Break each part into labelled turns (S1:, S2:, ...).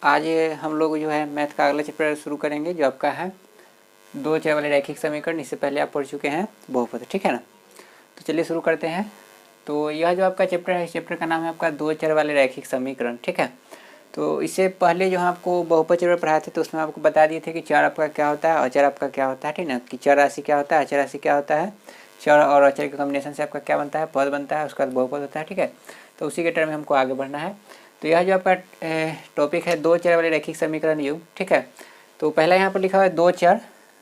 S1: आज हम लोग जो है मैथ का अगला चैप्टर शुरू करेंगे जो आपका है दो चर वाले रैखिक समीकरण। इससे पहले आप पढ़ चुके हैं बहुपद, ठीक है ना। तो चलिए शुरू करते हैं। तो यह जो आपका चैप्टर है, इस चैप्टर का नाम है आपका दो चर वाले रैखिक समीकरण, ठीक है। तो इससे पहले जो आपको बहुपद चैप्टर पढ़ाए थे तो उसमें आपको बता दिए थे कि चर आपका क्या होता है, अचर आपका क्या होता है, ठीक ना। कि चर राशि क्या होता है, अचर राशि क्या होता है, चर और अचर के कॉम्बिनेशन से आपका क्या बनता है, पद बनता है, उसका बहुपद होता है, ठीक है। तो उसी के टर्म में हमको आगे बढ़ना है। तो यह जो आपका टॉपिक है दो चर वाले रैखिक समीकरण युग, ठीक है। तो पहला यहाँ पर लिखा हुआ है दो चर।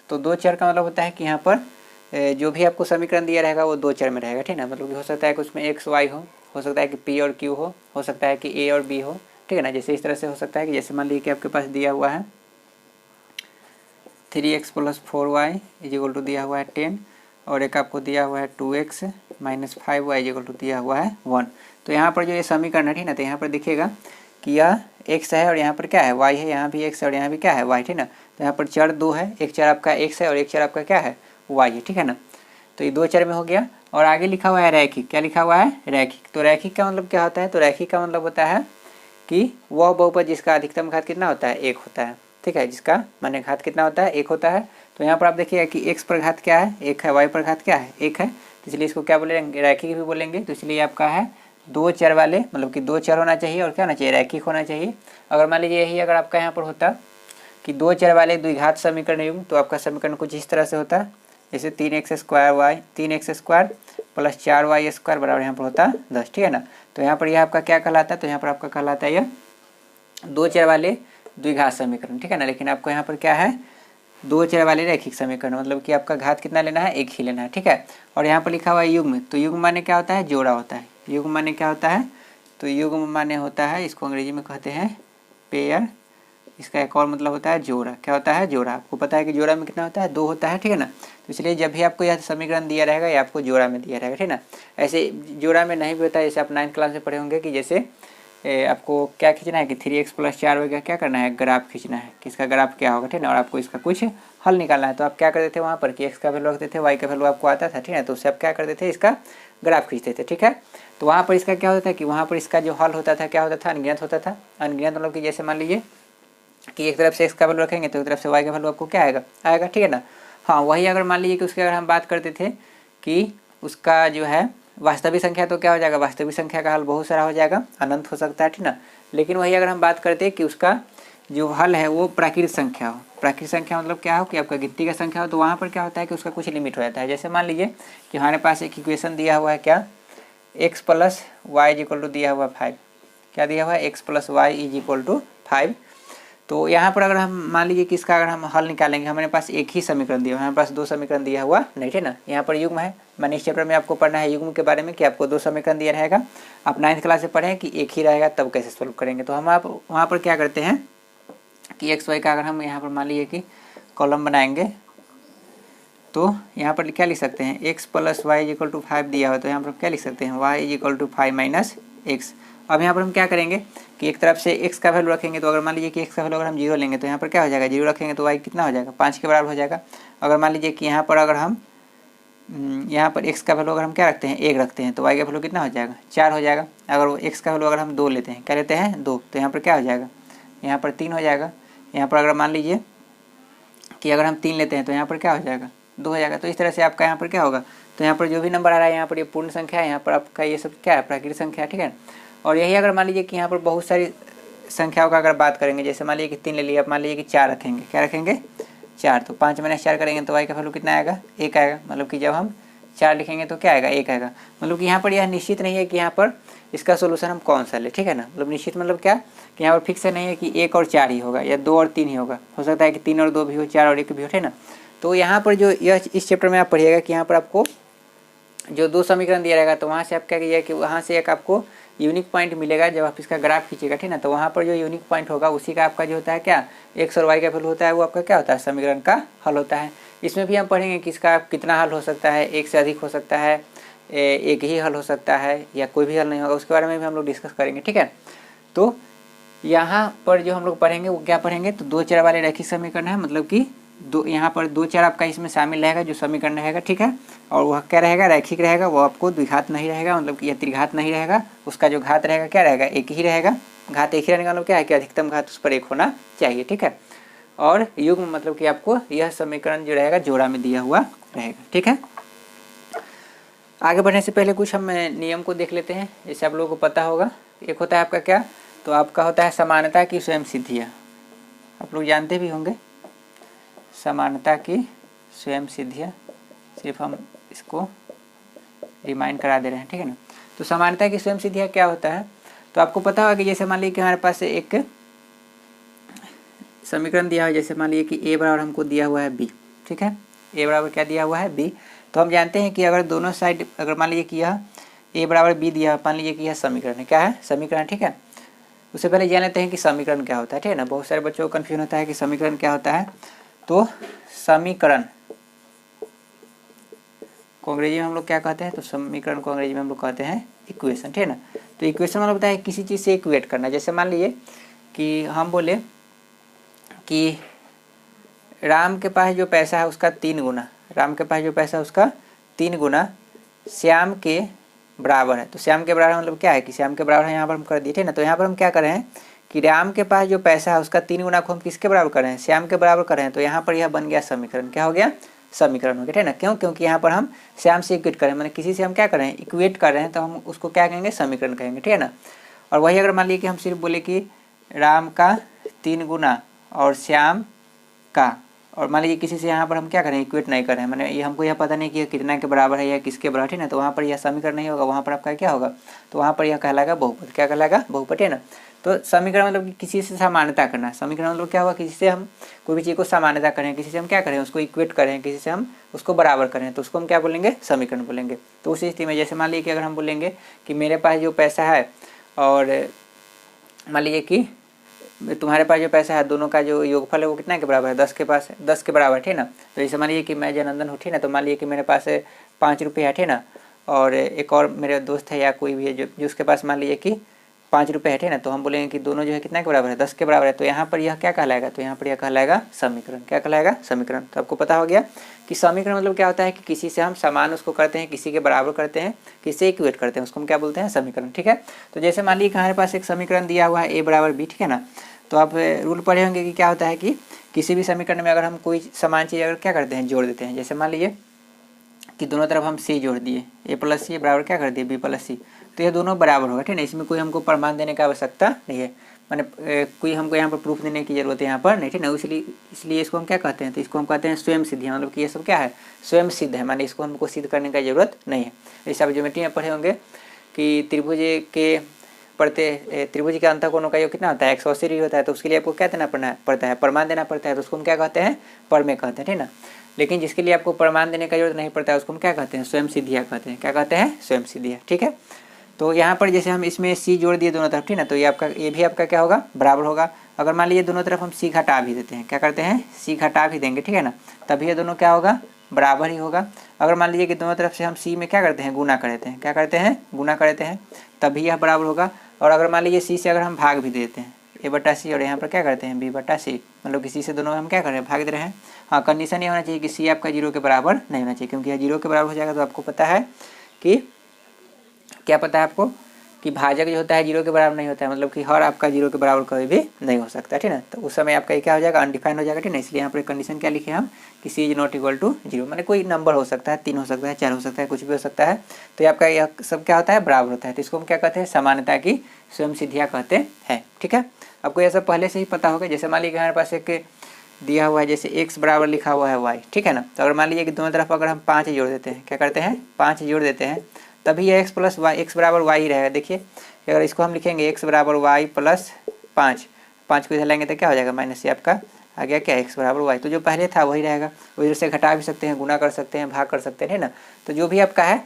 S1: तो दो चर का मतलब होता है कि यहाँ पर जो भी आपको समीकरण दिया रहेगा वो दो चर में रहेगा, ठीक है ना। मतलब कि हो सकता है कि उसमें एक्स वाई हो सकता है कि पी और क्यू हो सकता है कि ए और बी हो, ठीक है ना। जैसे इस तरह से हो सकता है कि जैसे मान लीजिए कि आपके पास दिया हुआ है 3x + 4y = दिया हुआ है 10 और एक आपको दिया हुआ है 2x - 5y = दिया हुआ है 1। तो यहाँ पर जो ये समीकरण है, ठीक ना, तो यहाँ पर देखिएगा कि यह x है और यहाँ पर क्या है y है, यहाँ भी x है और यहाँ भी क्या है y, ठीक ना। तो यहाँ पर चर दो है, एक चर आपका x है और एक चर आपका क्या है y है, ठीक है ना। तो ये दो चर में हो गया। और आगे लिखा हुआ है रैखिक। क्या लिखा हुआ है? रैखिक। तो रैखिक का मतलब क्या होता है? तो रैखिक का मतलब होता है कि वह बहुपद जिसका अधिकतम घात कितना होता है, एक होता है, ठीक है। जिसका माने घात कितना होता है, एक होता है। तो यहाँ पर आप देखिएगा कि x पर घात क्या है, एक है, y पर घात क्या है, एक है। तो इसलिए इसको क्या बोलेंगे, रैखिक भी बोलेंगे। तो इसलिए आपका है दो चर वाले, मतलब कि दो चर होना चाहिए और क्या होना चाहिए, रैखिक होना चाहिए। अगर मान लीजिए यही अगर आपका यहाँ पर होता कि दो चर वाले द्विघात समीकरण युग्म, तो आपका समीकरण कुछ इस तरह से होता, जैसे 3x² + 4y² बराबर यहाँ पर होता 10, ठीक है ना। तो यहाँ पर यह आपका क्या कहलाता है, तो यहाँ पर आपका कहलाता है यह दो चर वाले द्विघात समीकरण, ठीक है ना। लेकिन आपको यहाँ पर क्या है, दो चर वाले रैखिक समीकरण, मतलब कि आपका घात कितना लेना है, एक ही लेना है, ठीक है। और यहाँ पर लिखा हुआ है युग्म। तो युग्म माने क्या होता है, जोड़ा होता है। युग्म माने क्या होता है, तो युग्म माने होता है, इसको अंग्रेजी में कहते हैं पेयर। इसका एक और मतलब होता है जोड़ा। क्या होता है, जोड़ा। आपको पता है कि जोड़ा में कितना होता है, दो होता है, ठीक है ना। तो इसलिए जब भी आपको यह समीकरण दिया रहेगा ये आपको जोड़ा में दिया रहेगा, ठीक है ना। ऐसे जोड़ा में नहीं भी होता है, जैसे आप 9th क्लास में पढ़े होंगे कि जैसे आपको क्या खींचना है कि 3x + 4y का क्या करना है, ग्राफ खींचना है कि इसका ग्राफ क्या होगा, ठीक है ना। और आपको इसका कुछ हल निकालना है। तो आप क्या करते थे वहाँ पर कि x का वैल्यू रखते थे, y का वैल्यू आपको आता था, ठीक है। तो उससे आप क्या करते थे, इसका ग्राफ खींचते थे, ठीक है। तो वहाँ पर इसका क्या होता था कि वहाँ पर इसका जो हल होता था क्या होता था, अनगिनत होता था। अनगिनत मतलब कि जैसे मान लीजिए कि एक तरफ से x का वैल्यू रखेंगे तो एक तरफ से y का वैल्यू आपको क्या आएगा, ठीक है ना। हाँ, वही अगर मान लीजिए कि उसकी अगर हम बात करते थे कि उसका जो है वास्तविक संख्या, तो क्या हो जाएगा, वास्तविक संख्या का हल बहुत सारा हो जाएगा, अनंत हो सकता है, ठीक ना। लेकिन वही अगर हम बात करते हैं कि उसका जो हल है वो प्राकृतिक संख्या हो। प्राकृतिक संख्या मतलब क्या हो कि आपका गिनती का संख्या हो, तो वहाँ पर क्या होता है कि उसका कुछ लिमिट हो जाता है। जैसे मान लीजिए कि हमारे पास एक इक्वेशन दिया हुआ है, क्या, x + y = दिया हुआ 5। क्या दिया हुआ है, x + y = 5। तो यहाँ पर अगर हम मान लीजिए कि इसका अगर हम हल निकालेंगे, हमारे पास एक ही समीकरण दिया हुआ है, हमारे पास दो समीकरण दिया हुआ नहीं, ठीक ना। यहाँ पर युग्म है। मैंने इस चैप्टर में आपको पढ़ना है युग्म के बारे में कि आपको दो समीकरण दिया रहेगा। आप 9th क्लास से पढ़ें कि एक ही रहेगा तब कैसे सोल्व करेंगे। तो हम आप वहाँ पर क्या करते हैं कि x y का अगर हम यहाँ पर मान लीजिए कि कॉलम बनाएंगे तो यहाँ पर क्या लिख सकते हैं, x + y = 5 दिया हुआ, तो यहाँ पर क्या लिख सकते हैं, y = 5 - x। अब यहाँ पर हम क्या करेंगे कि एक तरफ से x का वैल्यू रखेंगे, तो अगर मान लीजिए कि x का वैल्यू अगर हम 0 लेंगे तो यहाँ पर क्या हो जाएगा, 0 रखेंगे तो y कितना हो जाएगा, 5 के बराबर हो जाएगा। अगर मान लीजिए कि यहाँ पर अगर हम यहाँ पर x का वैल्यू अगर हम क्या रखते हैं, 1 रखते हैं, तो y का वैल्यू कितना हो जाएगा, 4 हो जाएगा। अगर वो x का वैल्यू अगर हम 2 लेते हैं, क्या लेते हैं, 2, तो यहाँ पर क्या हो जाएगा, यहाँ पर 3 हो जाएगा। यहाँ पर अगर मान लीजिए कि अगर हम 3 लेते हैं तो यहाँ पर क्या हो जाएगा, 2 हो जाएगा। तो इस तरह से आपका यहाँ पर क्या होगा, तो यहाँ पर जो भी नंबर आ रहा है यहाँ पर ये पूर्ण संख्या है, यहाँ पर आपका ये सब क्या है, प्राकृतिक संख्या, ठीक है। और यही अगर मान लीजिए कि यहाँ पर बहुत सारी संख्याओं का अगर बात करेंगे, जैसे मान लीजिए कि 3 ले लिया, आप मान लीजिए कि 4 रखेंगे, क्या रखेंगे, 4, तो 5 - 4 करेंगे तो y का वैल्यू कितना आएगा, 1 आएगा। मतलब कि जब हम 4 लिखेंगे तो क्या आएगा, 1 आएगा। मतलब कि यहाँ पर यह निश्चित नहीं है कि यहाँ पर इसका सोल्यूशन हम कौन सा ले, ठीक है ना। मतलब निश्चित मतलब क्या कि यहाँ पर फिक्स नहीं है कि 1 और 4 ही होगा या 2 और 3 ही होगा, हो सकता है कि 3 और 2 भी हो, 4 और 1 भी हो, ठीक है ना। तो यहाँ पर जो यह इस चैप्टर में आप पढ़िएगा कि यहाँ पर आपको जो दो समीकरण दिया रहेगा, तो वहाँ से आप क्या कीजिएगा कि वहाँ से एक आपको यूनिक पॉइंट मिलेगा जब आप इसका ग्राफ खींचेगा, ठीक ना। तो वहाँ पर जो यूनिक पॉइंट होगा उसी का आपका जो होता है क्या, x और y का वैल्यू होता है, वो आपका क्या होता है, समीकरण का हल होता है। इसमें भी हम पढ़ेंगे कि इसका कितना हल हो सकता है, एक से अधिक हो सकता है, एक ही हल हो सकता है या कोई भी हल नहीं होगा, उसके बारे में भी हम लोग डिस्कस करेंगे, ठीक है। तो यहाँ पर जो हम लोग पढ़ेंगे वो क्या पढ़ेंगे, तो दो चर वाले रैखिक समीकरण है, मतलब कि दो, यहाँ पर दो चर आपका इसमें शामिल रहेगा जो समीकरण रहेगा, ठीक है। और वह क्या रहेगा, रैखिक रहेगा, वो आपको द्विघात नहीं रहेगा, मतलब कि यह त्रिघात नहीं रहेगा, उसका जो घात रहेगा क्या रहेगा, एक ही रहेगा, घात एक ही रहने का मतलब क्या है कि अधिकतम घात उस पर 1 होना चाहिए, ठीक है। और युग्म मतलब कि आपको यह समीकरण जो रहेगा जोड़ा में दिया हुआ रहेगा, ठीक है। आगे बढ़ने से पहले कुछ हम नियम को देख लेते हैं, जैसे आप लोगों को पता होगा। एक होता है आपका क्या, तो आपका होता है समानता की स्वयं सिद्धियाँ, आप लोग जानते भी होंगे समानता की स्वयं सिद्धियाँ, सिर्फ हम इसको रिमाइंड करा दे रहे हैं, ठीक है ना। तो समानता की स्वयं सिद्धियाँ क्या होता है, तो आपको पता होगा कि जैसे मान लीजिए कि हमारे पास एक समीकरण दिया है, जैसे मान लीजिए कि ए बराबर हमको दिया हुआ है बी, ठीक है। ए बराबर क्या दिया हुआ है बी, तो हम जानते हैं कि अगर दोनों साइड अगर मान लीजिए कि यह ए बराबर बी दिया, मान लीजिए कि यह समीकरण है, क्या है समीकरण, ठीक है। उससे पहले जान लेते हैं कि समीकरण क्या होता है, ठीक है ना। बहुत सारे बच्चों को कन्फ्यूजन होता है कि समीकरण क्या होता है। तो समीकरण को अंग्रेजी में हम लोग क्या कहते हैं, तो समीकरण को अंग्रेजी में हम लोग कहते हैं इक्वेशन, ठीक है ना। तो इक्वेशन मतलब होता है किसी चीज़ से इक्वेट करना। जैसे मान लीजिए कि हम बोले कि राम के पास जो पैसा है उसका 3 गुना, राम के पास जो पैसा है उसका 3 गुना श्याम के बराबर है। तो श्याम के बराबर मतलब क्या है कि श्याम के बराबर है, यहाँ पर हम कर दिए, ठीक है ना। तो यहाँ पर हम क्या कर रहे हैं कि राम के पास जो पैसा है उसका 3 गुना को हम किसके बराबर कर रहे हैं, श्याम के बराबर कर रहे हैं। तो यहाँ पर यह बन गया समीकरण, क्या हो गया समीकरण हो गया, ठीक है ना। क्यों, क्योंकि यहाँ पर हम श्याम से इक्वेट कर रहे हैं, मैंने किसी से हम क्या कर रहे हैं इक्वेट कर रहे हैं, तो हम उसको क्या कहेंगे समीकरण कहेंगे, ठीक है ना। और वही अगर मान लीजिए कि हम सिर्फ बोले कि राम का 3 गुना और श्याम का, और मान लीजिए किसी से यहाँ पर हम क्या करें इक्वेट नहीं करें, मैंने ये हमको यह पता नहीं कि यह कितना के बराबर है या किसके बराबर, ठीक है ना। तो वहाँ पर यह समीकरण नहीं होगा, वहाँ पर आपका क्या होगा, तो वहाँ पर यह कहलाएगा बहुपद, क्या कहलाएगा बहुपद, है ना। तो समीकरण मतलब कि किसी से समानता करना, समीकरण मतलब क्या होगा किसी से हम कोई भी चीज़ को समानता करें, किसी से हम क्या करें उसको इक्वेट करें, किसी से हम उसको बराबर करें, तो उसको हम क्या बोलेंगे समीकरण बोलेंगे। तो उस स्थिति में जैसे मान लीजिए कि अगर हम बोलेंगे कि मेरे पास जो पैसा है और मान लीजिए कि तुम्हारे पास जो पैसा है, दोनों का जो योगफल है वो कितना के बराबर है, 10 के पास 10 के बराबर, ठीक ना। तो जैसे मान लीजिए कि मैं जनार्दन हूँ, ठीक ना, तो मान लीजिए कि मेरे पास 5 रुपये है, ठीक ना, और एक और मेरे दोस्त है या कोई भी है जो उसके पास मान लीजिए कि 5 रुपये है, ठीक ना। तो हम बोलेंगे कि दोनों जो है कितना के बराबर है, 10 के बराबर है। तो यहाँ पर यह क्या कहलाएगा, तो यहाँ पर यह कहलाएगा समीकरण, क्या कहलाएगा समीकरण। तो आपको पता हो गया कि समीकरण मतलब क्या होता है कि किसी से हम समान उसको करते हैं, किसी के बराबर करते हैं, किसी इक्वेट करते हैं, उसको हम क्या बोलते हैं समीकरण, ठीक है। तो जैसे मान लीजिए हमारे पास एक समीकरण दिया हुआ है ए बराबर बी, ठीक है ना। तो आप रूल पढ़े होंगे कि क्या होता है कि किसी भी समीकरण में अगर हम कोई समान चीज़ अगर क्या करते हैं जोड़ देते हैं, जैसे मान लीजिए कि दोनों तरफ हम सी जोड़ दिए, ए प्लस सी बराबर क्या कर दिए बी प्लस सी, तो ये दोनों बराबर होगा, ठीक है। इसमें कोई हमको प्रमाण देने की आवश्यकता नहीं है, मैंने कोई हमको यहाँ पर प्रूफ देने की जरूरत है यहाँ पर नहीं, ठीक है ना। इसलिए इसको हम क्या कहते हैं, तो इसको हम कहते हैं स्वयं सिद्धियाँ, मतलब कि ये सब क्या है स्वयं सिद्ध है, माने इसको हमको सिद्ध करने की जरूरत नहीं है। जैसे आप ज्योमेट्री में पढ़े होंगे कि त्रिभुज के पढ़ते त्रिभुज के अंतःकोणों का योग कितना होता है 180 डिग्री होता है, तो उसके लिए आपको क्या देना पड़ता है प्रमाण देना पड़ता है, तो उसको हम क्या कहते हैं परमेय कहते हैं, ठीक ना। लेकिन जिसके लिए आपको प्रमाण देने का जरूरत नहीं पड़ता है उसको हम क्या कहते हैं स्वयं सिद्धियाँ कहते हैं, क्या कहते हैं स्वयं सिद्धियाँ, ठीक है। तो यहाँ पर जैसे हम इसमें सी जोड़ दिए दोनों तरफ, ठीक ना, तो ये भी आपका क्या होगा बराबर होगा। अगर मान लीजिए दोनों तरफ हम सी घटा भी देते हैं, क्या करते हैं सी घटा भी देंगे, ठीक है ना, तभी ये दोनों क्या होगा बराबर ही होगा। अगर मान लीजिए कि दोनों तरफ से हम सी में क्या करते हैं गुना करते हैं, क्या करते हैं गुना करते हैं, तभी यह बराबर होगा। और अगर मान लीजिए सी से अगर हम भाग भी देते हैं ए बटा सी, और यहाँ पर क्या करते हैं बी बटा सी, मतलब कि सी से दोनों में हम क्या कर रहे हैं भाग दे रहे हैं। हाँ, कंडीशन ये होना चाहिए कि सी आपका 0 के बराबर नहीं होना चाहिए, क्योंकि यह 0 के बराबर हो जाएगा तो आपको पता है कि क्या पता है आपको कि भाजक जो होता है 0 के बराबर नहीं होता है, मतलब कि हर आपका 0 के बराबर कभी भी नहीं हो सकता, ठीक है। तो उस समय आपका क्या हो जाएगा अनडिफाइंड हो जाएगा, ठीक है। इसलिए यहाँ पर कंडीशन क्या लिखे हम कि सी इज नॉट इक्वल टू 0, मैंने कोई नंबर हो सकता है 3 हो सकता है 4 हो सकता है कुछ भी हो सकता है, तो आपका यह सब क्या होता है बराबर होता है। तो इसको हम क्या कहते हैं समानता की स्वयं सिद्धियाँ कहते हैं, ठीक है। आपको यह सब पहले से ही पता होगा। जैसे मान लीजिए हमारे पास एक दिया हुआ है जैसे x बराबर लिखा हुआ है y, ठीक है ना। तो अगर मान लीजिए कि दोनों तरफ अगर हम 5 जोड़ देते हैं, क्या करते हैं 5 जोड़ देते हैं, तभी यह x प्लस वाई x बराबर y ही रहेगा। देखिए अगर इसको हम लिखेंगे x बराबर y प्लस 5 को इधर लेंगे तो क्या हो जाएगा माइनस से आपका आ गया क्या x बराबर y, तो जो पहले था वही रहेगा। उधर से घटा भी सकते हैं, गुना कर सकते हैं, भाग कर सकते हैं, है ना। तो जो भी आपका है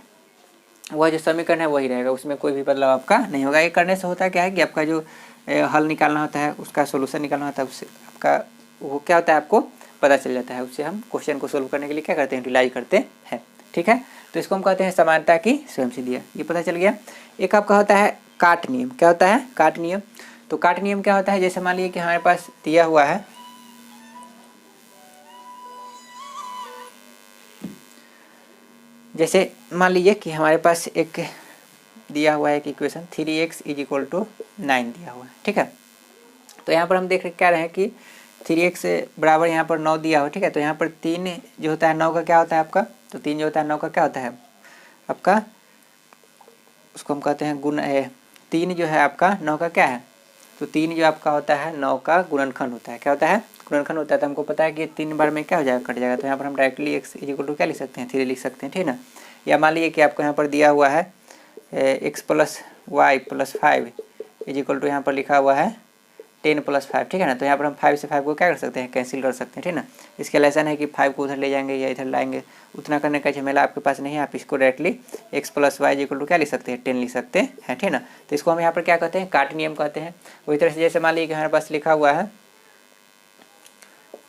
S1: वह जो समीकरण है वही रहेगा, उसमें कोई भी बदलाव आपका नहीं होगा। ये करने से होता है क्या है कि आपका जो हल निकालना होता है उसका सोल्यूशन निकालना होता है, उससे आपका वो क्या होता है आपको पता चल जाता है। उससे हम क्वेश्चन को सोल्व करने के लिए क्या करते हैं यूटिलाइज करते हैं, ठीक है। तो इसको हम कहते हैं समानता की स्वयं सिद्धियाँ, ये पता चल गया। एक आपका होता है काट नियम, क्या होता है काट नियम। तो काट नियम क्या होता है, जैसे मान लीजिए कि हमारे पास दिया हुआ है जैसे मान लीजिए कि हमारे पास एक दिया हुआ है कि इक्वेशन 3x = 9 दिया हुआ है, ठीक है। तो यहाँ पर हम देख क्या रहे हैं कि 3x बराबर यहाँ पर 9 दिया हो, ठीक है। तो यहाँ पर 3 जो होता है 9 का क्या होता है आपका, तो 3 जो होता है 9 का क्या होता है आपका, उसको हम कहते हैं गुण है। 3 जो है आपका 9 का क्या है, तो 3 जो आपका होता है 9 का गुणनखंड होता है। क्या होता है, गुणनखंड होता है। तो हमको पता है कि 3 बार में क्या हो जाएगा, कट जाएगा। तो यहाँ पर हम डायरेक्टली x = क्या लिख सकते हैं, 3 लिख सकते हैं, ठीक ना। या मान लीजिए कि आपको यहाँ पर दिया हुआ है x + y + 5 = यहाँ पर लिखा हुआ है 10 + 5, ठीक है ना। तो यहाँ पर हम 5 से 5 को क्या कर सकते हैं, कैंसिल कर सकते हैं, ठीक ना। इसके लिए ऐसा नहीं कि 5 को उधर ले जाएंगे या इधर लाएंगे, उतना करने का झमेला आपके पास नहीं है। आप इसको डायरेक्टली x + y = क्या लिख सकते हैं, 10 लिख सकते हैं, ठीक ना। तो इसको हम यहाँ पर क्या कहते हैं, काट नियम कहते हैं। वही तरह से जैसे मान लीजिए कि हमारे पास लिखा हुआ है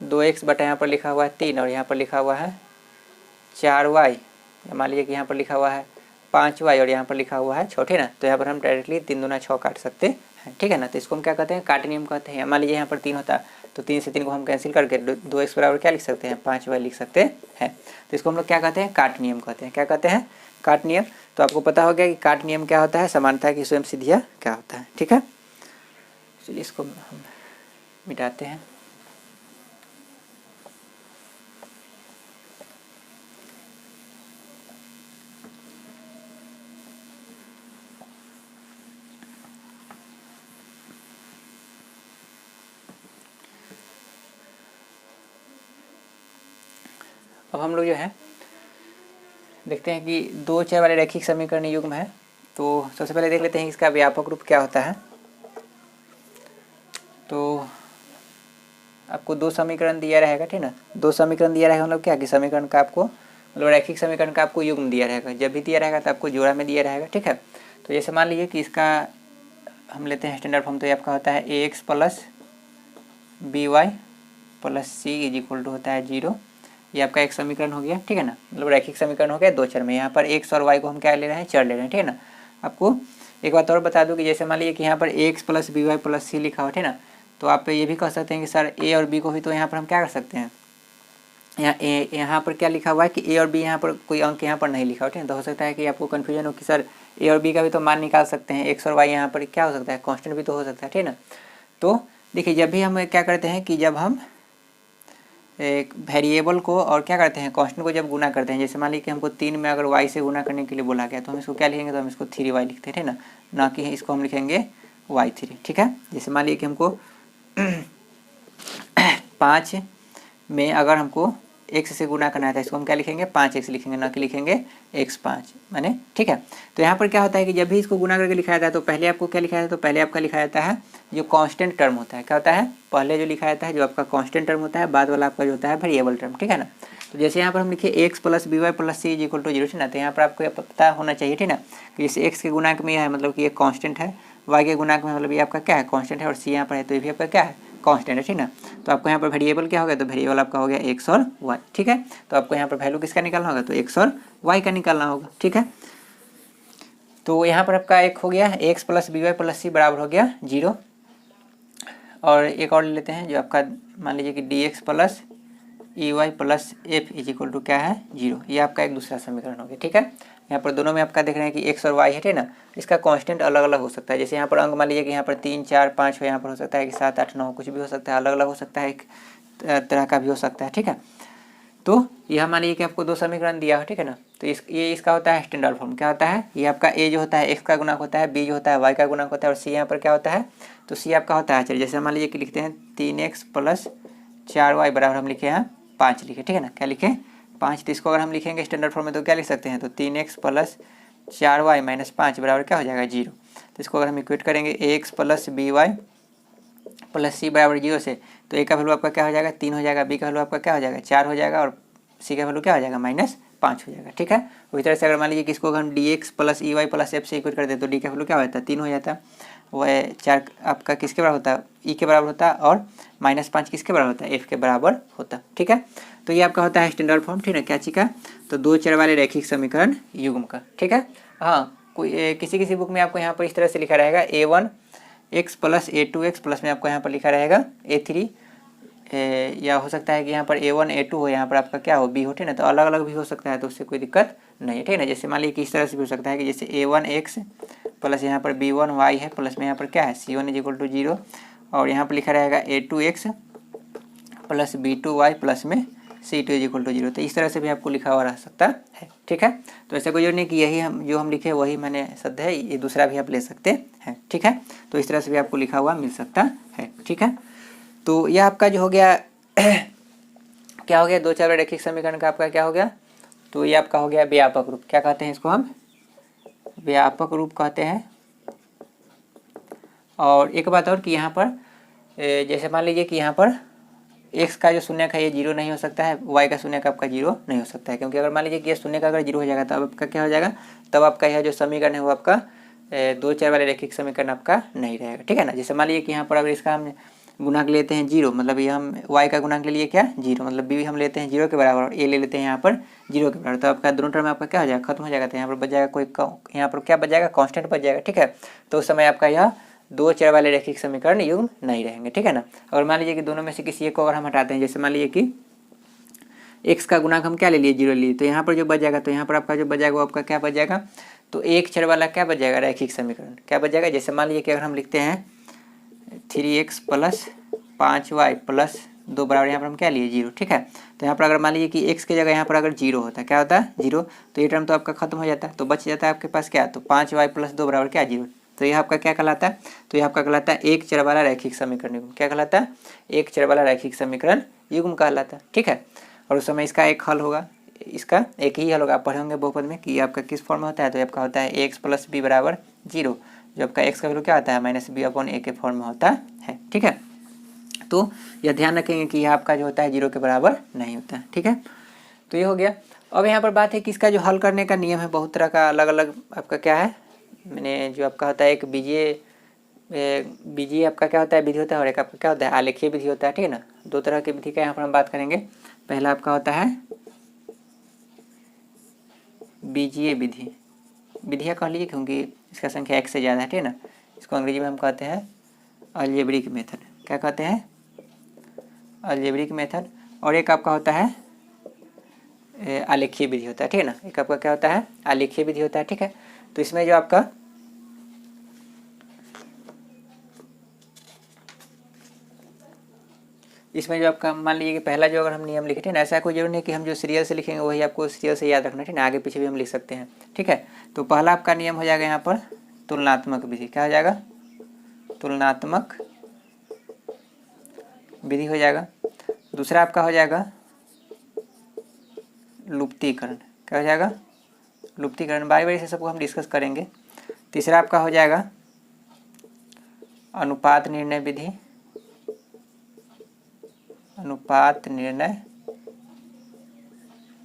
S1: 2x बटा यहाँ पर लिखा हुआ है 3 और यहाँ पर लिखा हुआ है 4y, या मान लीजिए कि यहाँ पर लिखा हुआ है 5y और यहाँ पर लिखा हुआ है 6, ठीक ना। तो यहाँ पर हम डायरेक्टली 3 दूना 6 काट सकते हैं, ठीक है ना। तो इसको हम क्या कहते हैं, काट नियम कहते हैं। मान लीजिए यहाँ पर 3 होता तो 3 से 3 को हम कैंसिल करके 2x बराबर क्या लिख सकते हैं, 5y लिख सकते हैं। तो इसको हम लोग क्या कहते हैं, काट नियम कहते हैं। क्या कहते हैं, काट नियम। तो आपको पता हो गया कि काट नियम क्या होता है, समानता की स्वयं सिद्धियाँ क्या होता है, ठीक है। चलिए इसको हम मिटाते हैं। अब हम लोग जो है देखते हैं कि 2 चर वाले रैखिक समीकरण युग्म है। तो सबसे पहले देख लेते हैं इसका व्यापक रूप क्या होता है। तो आपको 2 समीकरण दिया रहेगा, ठीक ना। 2 समीकरण दिया रहेगा, मतलब क्या कि समीकरण का आपको मतलब रैखिक समीकरण का आपको युग्म दिया रहेगा। जब भी दिया रहेगा तो आपको जोड़ा में दिया रहेगा, ठीक है। तो जैसे मान लीजिए कि इसका हम लेते हैं स्टैंडर्ड फॉर्म। तो ये आपका होता है ax + by + c = होता है 0। ये आपका एक समीकरण हो गया, ठीक है ना। मतलब रैखिक समीकरण हो गया 2 चर में। यहाँ पर x और y को हम क्या ले रहे हैं, चर ले रहे हैं, ठीक है ना। आपको एक बात और बता दूं कि जैसे मान लीजिए कि यहाँ पर ax + by + c लिखा हो, ठीक है ना। तो आप ये भी कह सकते हैं कि सर a और b को भी तो यहाँ पर हम क्या कर सकते हैं, यहाँ पर क्या लिखा हुआ है कि a और b यहाँ पर कोई अंक यहाँ पर नहीं लिखा हो, ठीक है। तो हो सकता है कि आपको कन्फ्यूजन हो कि सर a और b का भी तो मान निकाल सकते हैं, x और y यहाँ पर क्या हो सकता है, कॉन्स्टेंट भी तो हो सकता है, ठीक है ना। तो देखिए जब भी हम क्या करते हैं कि जब हम एक वेरिएबल को और क्या करते हैं, कांस्टेंट को जब गुना करते हैं, जैसे मान लीजिए कि हमको 3 में अगर y से गुना करने के लिए बोला गया तो हम इसको क्या लिखेंगे, तो हम इसको 3y लिखते हैं ना कि इसको हम लिखेंगे y3, ठीक है। जैसे मान लीजिए कि हमको 5 में अगर हमको x से गुना करना है तो इसको हम क्या लिखेंगे, 5x लिखेंगे, ना कि लिखेंगे x5 माने, ठीक है। तो यहाँ पर क्या होता है कि जब भी इसको गुना करके लिखा जाता है तो पहले आपको क्या लिखा जाता है, तो पहले आपका लिखा जाता है जो कांस्टेंट टर्म होता है। क्या होता है, पहले जो लिखा जाता है जो आपका कांस्टेंट टर्म होता है, बाद वाला आपका जो होता है वेरिएबल टर्म, ठीक है ना। तो जैसे यहाँ पर हम लिखे x + by + c = 0, ठीक ना। तो यहाँ पर आपको पता होना चाहिए, ठीक ना, कि जैसे x के गुणांक में है मतलब कि ये कांस्टेंट है, y के गुणांक में मतलब ये आपका क्या है, कांस्टेंट है, और c यहाँ पर है तो ये भी आपका क्या है, कांस्टेंट है, ठीक ना। तो आपको यहाँ पर वेरिएबल क्या हो गया, तो वेरिएबल आपका हो गया x और y, ठीक है। तो आपको यहाँ पर वैल्यू किसका निकालना होगा, तो x और y का निकालना होगा, ठीक है। तो यहाँ पर आपका एक हो गया x + by + c बराबर हो गया 0। और एक और ले लेते हैं जो आपका मान लीजिए कि dx + ey + f = क्या है, 0। ये आपका एक दूसरा समीकरण हो गया, ठीक है। यहाँ पर दोनों में आपका देख रहे हैं कि x और y है, ठीक ना। इसका कांस्टेंट अलग अलग हो सकता है। जैसे यहाँ पर अंक मान लीजिए कि यहाँ पर 3, 4, 5 हो, यहाँ पर हो सकता है कि 7, 8, 9 कुछ भी हो सकता है, अलग अलग हो सकता है, एक तरह का भी हो सकता है, ठीक है। तो यह मान लीजिए कि आपको 2 समीकरण दिया हो, ठीक है ना। तो ये इसका होता है स्टैंडर्ड फॉर्म। क्या होता है, ये आपका a जो होता है x का गुणक होता है, b जो होता है y का गुणक होता है, और c यहाँ पर क्या होता है, तो c आपका होता है। चलिए जैसे मान लीजिए कि लिखते हैं 3x + 4y बराबर हम लिखे हैं 5 लिखे, ठीक है ना। क्या लिखे, 5। तो इसको अगर हम लिखेंगे स्टैंडर्ड फॉर्म में तो क्या लिख सकते हैं, तो 3x + 4y - 5 बराबर क्या हो जाएगा, 0। तो इसको अगर हम इक्वेट करेंगे ax + by + c बराबर 0 से, तो a का वैल्यू आपका क्या हो जाएगा, 3 हो जाएगा, b का वैल्यू आपका क्या हो जाएगा, 4 हो जाएगा, और c का वैल्यू क्या हो जाएगा, -5 हो जाएगा, ठीक है। उसी तरह से अगर मान लीजिए कि इसको हम dx + ey + f से इक्वेट कर दें तो d का वैल्यू क्या हो जाता है, 3 हो जाता है। वह 4 आपका किसके बराबर होता है, e के बराबर होता है, और -5 किसके बराबर होता है, f के बराबर होता है, ठीक है। तो ये आपका होता है स्टैंडर्ड फॉर्म, ठीक है, क्या चीज़ का, तो 2 चर वाले रैखिक समीकरण युग्म का, ठीक है। हाँ, कोई किसी बुक में आपको यहाँ पर इस तरह से लिखा रहेगा a1x + a2x प्लस में आपको यहाँ पर लिखा रहेगा a3 या हो सकता है कि यहाँ पर A1 A2 हो, यहाँ पर आपका क्या हो B हो, ठीक है ना। तो अलग अलग भी हो सकता है, तो उससे कोई दिक्कत नहीं है, ठीक है ना। जैसे मान लीजिए कि इस तरह से भी हो सकता है कि जैसे A1X प्लस यहाँ पर B1Y है प्लस में यहाँ पर क्या है C1 = 0 और यहाँ पर लिखा रहेगा A2X प्लस B2Y प्लस में C2 = 0। तो इस तरह से भी आपको लिखा हुआ रह सकता है, ठीक है। तो ऐसा कोई जरूरी नहीं कि यही हम जो हम लिखे वही मैंने शब्द है, ये दूसरा भी आप ले सकते हैं, ठीक है। तो इस तरह से भी आपको लिखा हुआ मिल सकता है, ठीक है। तो यह आपका जो हो गया क्या हो गया, दो चर रैखिक समीकरण का आपका क्या हो गया, तो ये आपका हो गया व्यापक रूप। क्या कहते हैं इसको हम, व्यापक रूप कहते हैं। और एक बात और कि यहाँ पर जैसे मान लीजिए कि यहाँ पर x का जो शून्य का ये 0 नहीं हो सकता है, y का शून्य का आपका 0 नहीं हो सकता है, क्योंकि अगर मान लीजिए कि ये शून्य का अगर 0 हो जाएगा तब आपका क्या हो जाएगा, तब आपका यह जो समीकरण है वो आपका दो चर वाले रैखिक समीकरण आपका नहीं रहेगा, ठीक है ना। जैसे मान लीजिए कि यहाँ पर अगर इसका हम गुणांक लेते हैं 0, मतलब ये हम y का गुणांक ले लिए क्या 0, मतलब b हम लेते हैं 0 के बराबर और a ले लेते हैं यहाँ पर 0 के बराबर, तो आपका दोनों टर्म आपका क्या हो जाएगा, खत्म हो जाएगा। तो यहाँ पर बच जाएगा कोई, यहाँ पर क्या बच जाएगा, कांस्टेंट बच जाएगा, ठीक है। तो उस समय आपका यह दो चर वाले रैखिक समीकरण युग्म नहीं रहेंगे, ठीक है ना। और मान लीजिए कि दोनों में से किसी एक को अगर हम हटाते हैं, जैसे मान लीजिए कि x का गुणांक हम क्या ले लिए 0 लिए, तो यहाँ पर जो बच जाएगा, तो यहाँ पर आपका जो बच जाएगा वो आपका क्या बच जाएगा, तो एक चर वाला क्या बच जाएगा रैखिक समीकरण क्या बच जाएगा। जैसे मान लीजिए कि अगर हम लिखते हैं 3x प्लस 5y प्लस 2 बराबर यहाँ पर हम क्या लिए 0, ठीक है। तो यहाँ पर अगर मान लीजिए कि x की जगह यहाँ पर अगर 0 होता है, क्या होता है 0, तो ये टर्म तो आपका खत्म हो जाता है, तो बच जाता है आपके पास क्या, तो 5y प्लस 2 बराबर क्या 0। तो यह आपका क्या कहलाता है, तो यह आपका कहलाता है एक चर वाला रैखिक समीकरण युग्म। क्या कहलाता है, एक चर वाला रैखिक समीकरण युग्म कहलाता है, ठीक है। और उस समय इसका एक हल होगा, इसका एक ही हल होगा। आप पढ़े होंगे बहुपद में कि आपका किस फॉर्म में होता है, तो आपका होता है एक्स प्लस बी बराबर 0, जो आपका एक्स का वैल्यू क्या होता है -b/a के फॉर्म में होता है, ठीक है। तो यह ध्यान रखेंगे कि यह आपका जो होता है 0 के बराबर नहीं होता है, ठीक है। तो ये हो गया। अब यहाँ पर बात है कि इसका जो हल करने का नियम है, बहुत तरह का अलग अलग आपका क्या है, मैंने जो आपका होता है एक बीजीय आपका क्या होता है विधि होता है, और एक आपका क्या होता है आलेखीय विधि होता है, ठीक है ना। दो तरह की विधि का यहाँ पर हम बात करेंगे। पहला आपका होता है बीजीय विधि, विधियाँ कह लीजिए क्योंकि इसका संख्या एक से ज़्यादा है, ठीक है ना। इसको अंग्रेजी में हम कहते हैं अलजेब्रिक मेथड। क्या कहते हैं, अलजेब्रिक मेथड। और एक आपका होता है आलेखीय विधि होता है, ठीक है ना। एक आपका क्या होता है आलेखीय विधि होता है, ठीक है। तो इसमें जो आपका मान लीजिए कि पहला जो अगर हम नियम लिखे थे ना, ऐसा कोई जरूरी नहीं कि हम जो सीरियल से लिखेंगे वही आपको सीरियल से याद रखना, ठीक है ना। आगे पीछे भी हम लिख सकते हैं, ठीक है। तो पहला आपका नियम हो जाएगा यहाँ पर तुलनात्मक विधि। क्या हो जाएगा, तुलनात्मक विधि हो जाएगा। दूसरा आपका हो जाएगा लुप्तीकरण। क्या हो जाएगा, लुप्तीकरण। बारी बारी से सबको हम डिस्कस करेंगे। तीसरा आपका हो जाएगा अनुपात निर्णय विधि, अनुपात निर्णय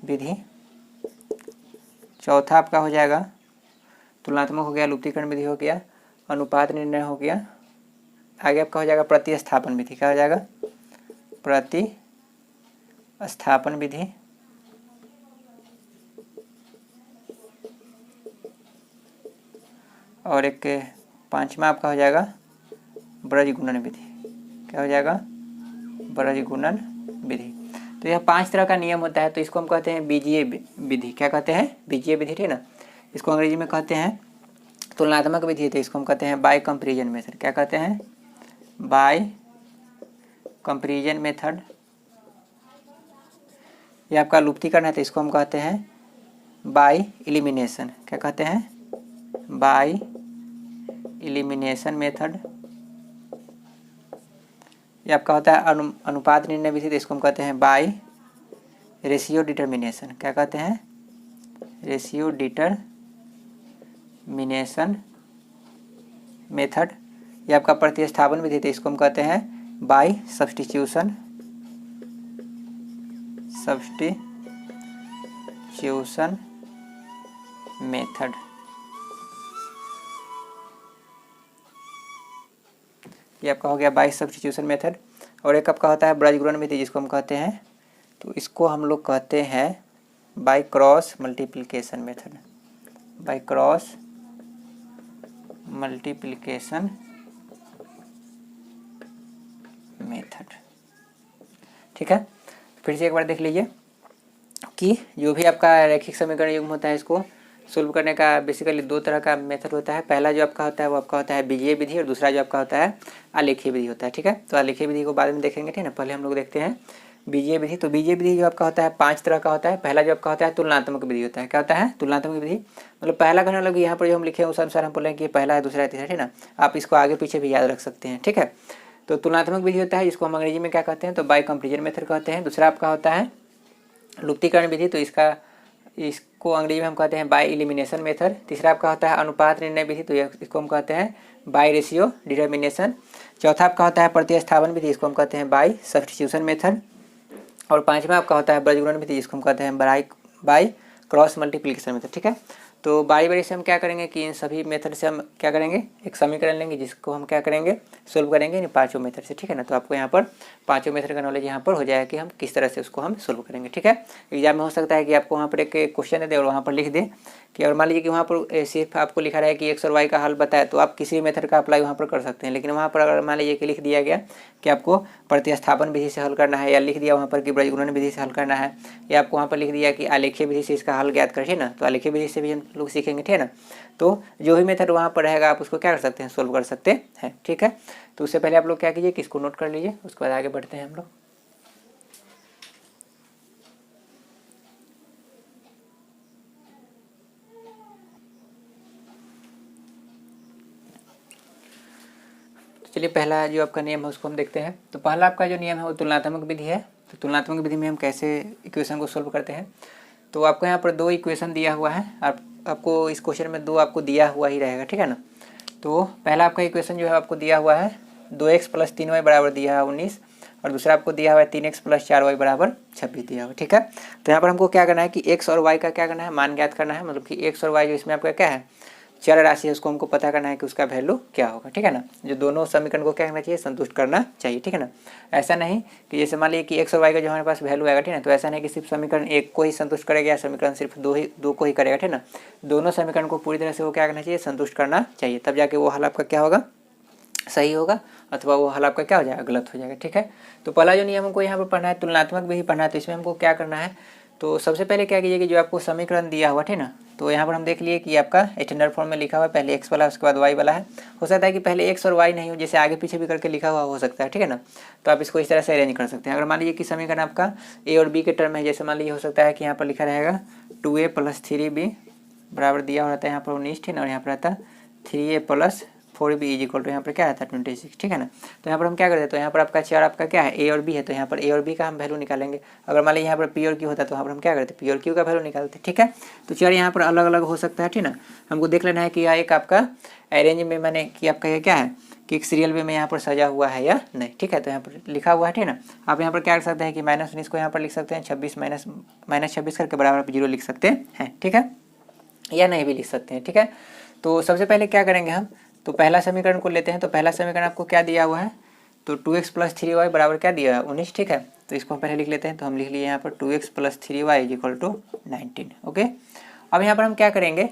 S1: विधि। चौथा आपका हो जाएगा तुलनात्मक हो गया, लुप्तीकरण विधि हो गया, अनुपात निर्णय हो गया। आगे आपका हो जाएगा प्रतिस्थापन विधि। क्या हो जाएगा, प्रतिस्थापन विधि। और एक पांचवा आपका हो जाएगा ब्रज गुणन विधि। क्या हो जाएगा, ब्रज गुणन विधि। तो यह 5 तरह का नियम होता है, तो इसको हम कहते हैं बीजीय विधि। क्या कहते हैं, बीजीय विधि, ठीक है ना। इसको अंग्रेजी में कहते हैं तुलनात्मक विधि, तो इसको हम कहते हैं बाय कंपैरिजन मेथड। क्या कहते हैं, बाय कंपैरिजन मेथड। ये आपका लुप्तीकरण है, तो इसको हम कहते हैं बाय एलिमिनेशन। क्या कहते हैं, बाय एलिमिनेशन मेथड। ये आपका होता है अनुपात निर्णय विधि, तो इसको हम कहते हैं बाय रेशियो डिटर्मिनेशन। क्या कहते हैं, रेशियो डिटर्मिनेशन मेथड। ये आपका प्रतिस्थापन विधि, तो इसको हम कहते हैं बाय सब्स्टिट्यूशन मेथड। ये आपका हो गया बाय सब्स्टिट्यूशन मेथड। और एक आपका होता है ब्रज गुणन विधि, जिसको हम कहते हैं, तो इसको हम लोग कहते हैं by cross multiplication method. By cross multiplication method. ठीक है, फिर से एक बार देख लीजिए कि जो भी आपका रैखिक समीकरण युग्म होता है इसको सोल्व करने का बेसिकली दो तरह का मेथड होता है। पहला जो आपका होता है वो आपका होता है बीजीय विधि और दूसरा जो आपका होता है आलेखीय विधि होता है। ठीक है, तो आलेखीय विधि को बाद में देखेंगे, ठीक है ना। पहले हम लोग देखते हैं बीजीय विधि। तो बीजीय विधि जो आपका होता है 5 तरह का होता है। पहला जो आपका होता है तुलनात्मक विधि होता है। क्या होता है? तुलनात्मक विधि। मतलब पहला घन मतलब यहाँ पर जो हम लिखे हैं उस अनुसार हम बोलेंगे कि पहला है, दूसरा है, तीसरा, ठीक है ना। आप इसको आगे पीछे भी याद रख सकते हैं। ठीक है, तो तुलनात्मक विधि होता है जिसको हम अंग्रेजी में क्या कहते हैं तो बाय कंपेरिजन मेथड कहते हैं। दूसरा आपका होता है लुप्तीकरण विधि, तो इसको अंग्रेजी में हम कहते हैं बाय एलिमिनेशन मेथड। तीसरा आपका होता है अनुपात निर्णय विधि, तो इसको हम कहते हैं बाय रेशियो डिटर्मिनेशन। चौथा आपका होता है प्रतिस्थापन विधि, इसको हम कहते हैं बाय सब्स्टिट्यूशन मेथड। और पांचवा आपका होता है बृजगुणन विधि, जिसको हम कहते हैं बाय क्रॉस मल्टीप्लिकेशन मेथड। ठीक है, तो बारी बारी से हम क्या करेंगे कि इन सभी मेथड से हम क्या करेंगे, एक समीकरण लेंगे जिसको हम क्या करेंगे सोल्व करेंगे इन पांचों मेथड से। ठीक है ना, तो आपको यहाँ पर पांचों मेथड का नॉलेज यहाँ पर हो जाएगा कि हम किस तरह से उसको हम सोल्व करेंगे। ठीक है, एग्जाम में हो सकता है कि आपको वहाँ पर एक क्वेश्चन दे और वहाँ पर लिख दे कि अगर मान लीजिए कि वहाँ पर सिर्फ आपको लिखा रहा है कि एक्स और वाई का हल बताए, तो आप किसी भी मेथड का अप्लाई वहाँ पर कर सकते हैं। लेकिन वहाँ पर अगर मान लीजिए कि लिख दिया गया कि आपको प्रतिस्थापन विधि से हल करना है, या लिख दिया वहाँ पर कि बृजगुणन विधि से हल करना है, या आपको वहाँ पर लिख दिया कि आलेखीय विधि से इसका हल ज्ञात करिए ना, तो आलेखीय विधि से भी हम लोग सीखेंगे। ठीक है ना, तो जो भी मेथड वहाँ पर रहेगा आप उसको क्या कर सकते हैं सोल्व कर सकते हैं। ठीक है, तो उससे पहले आप लोग क्या कीजिए कि इसको नोट कर लीजिए, उसके बाद आगे बढ़ते हैं हम लोग। चलिए पहला जो आपका नियम है उसको हम देखते हैं। तो पहला आपका जो नियम है वो तुलनात्मक विधि है। तो तुलनात्मक विधि में हम कैसे इक्वेशन को सोल्व करते हैं, तो आपको यहाँ पर दो इक्वेशन दिया हुआ है। आपको इस क्वेश्चन में दो आपको दिया हुआ ही रहेगा। ठीक है ना, तो पहला आपका इक्वेशन जो है आपको दिया हुआ है 2x + 3y बराबर दिया है 19, और दूसरा आपको दिया हुआ है 3x + 4y बराबर 26 दिया हुआ। ठीक है, तो यहाँ पर हमको क्या करना है कि x और y का क्या करना है मान ज्ञात करना है। मतलब कि x और y जो इसमें आपका क्या है चर राशि है, उसको हमको पता करना है कि उसका वैल्यू क्या होगा। ठीक है ना, जो दोनों समीकरण को क्या करना चाहिए संतुष्ट करना चाहिए। ठीक है ना, ऐसा नहीं कि जैसे मान लीजिए कि x और y का जो हमारे पास वैल्यू आएगा, ठीक है ना, तो ऐसा नहीं कि सिर्फ समीकरण एक को ही संतुष्ट करेगा या समीकरण सिर्फ दो को ही करेगा। ठीक है ना, दोनों समीकरण को पूरी तरह से वो क्या करना चाहिए संतुष्ट करना चाहिए, तब जाके वो हल आपका क्या होगा सही होगा, अथवा वो हल आपका क्या हो जाएगा गलत हो जाएगा। ठीक है, तो पहला जो नियम हमको यहाँ पर पढ़ना है तुलनात्मक विधि पढ़ना है, तो इसमें हमको क्या करना है, तो सबसे पहले क्या कीजिए कि जो आपको समीकरण दिया हुआ ठीक ना, तो यहाँ पर हम देख लिए कि आपका स्टैंडर्ड फॉर्म में लिखा हुआ है, पहले x वाला उसके बाद y वाला है। हो सकता है कि पहले x और y नहीं हो, जैसे आगे पीछे भी करके लिखा हुआ हो सकता है। ठीक है ना, तो आप इसको इस तरह से अरेंज कर सकते हैं। अगर मान लीजिए कि समीकरण आपका a और b के टर्म है, जैसे मान लीजिए हो सकता है कि यहाँ पर लिखा रहेगा 2a + 3b बराबर दिया हुआ रहता है यहाँ पर 19, ठीक है, और यहाँ पर रहता है 3a + 4b = यहाँ पर क्या रहता है 26। ठीक है ना, तो यहाँ पर हम क्या करते हैं, तो यहाँ पर आपका चार आपका क्या है a और b है, तो यहाँ पर a और b का हम वैल्यू निकालेंगे। अगर मान लीजिए यहाँ पर p और q होता है तो यहाँ पर हम क्या करते हैं p और q का वैल्यू निकालते हैं। ठीक है, तो चार यहाँ पर अलग अलग हो सकता है। ठीक ना, हमको देख लेना है कि यह एक आपका अरेंज में मैंने कि आपका ये क्या है कि एक सीरियल वे में यहाँ पर सजा हुआ है या नहीं। ठीक है, तो यहाँ पर लिखा हुआ है। ठीक है ना, आप यहाँ पर क्या कर सकते हैं कि -19 को यहाँ पर लिख सकते हैं 26 -26 करके बराबर 0 लिख सकते हैं। ठीक है, या नहीं भी लिख सकते हैं। ठीक है, तो सबसे पहले क्या करेंगे हम, तो पहला समीकरण को लेते हैं। तो पहला समीकरण आपको क्या दिया हुआ है, तो 2x + 3y बराबर क्या दिया है 19। ठीक है, तो इसको हम पहले लिख लेते हैं। तो हम लिख लिए यहाँ पर 2x + 3y = 19। ओके, अब यहाँ पर हम क्या करेंगे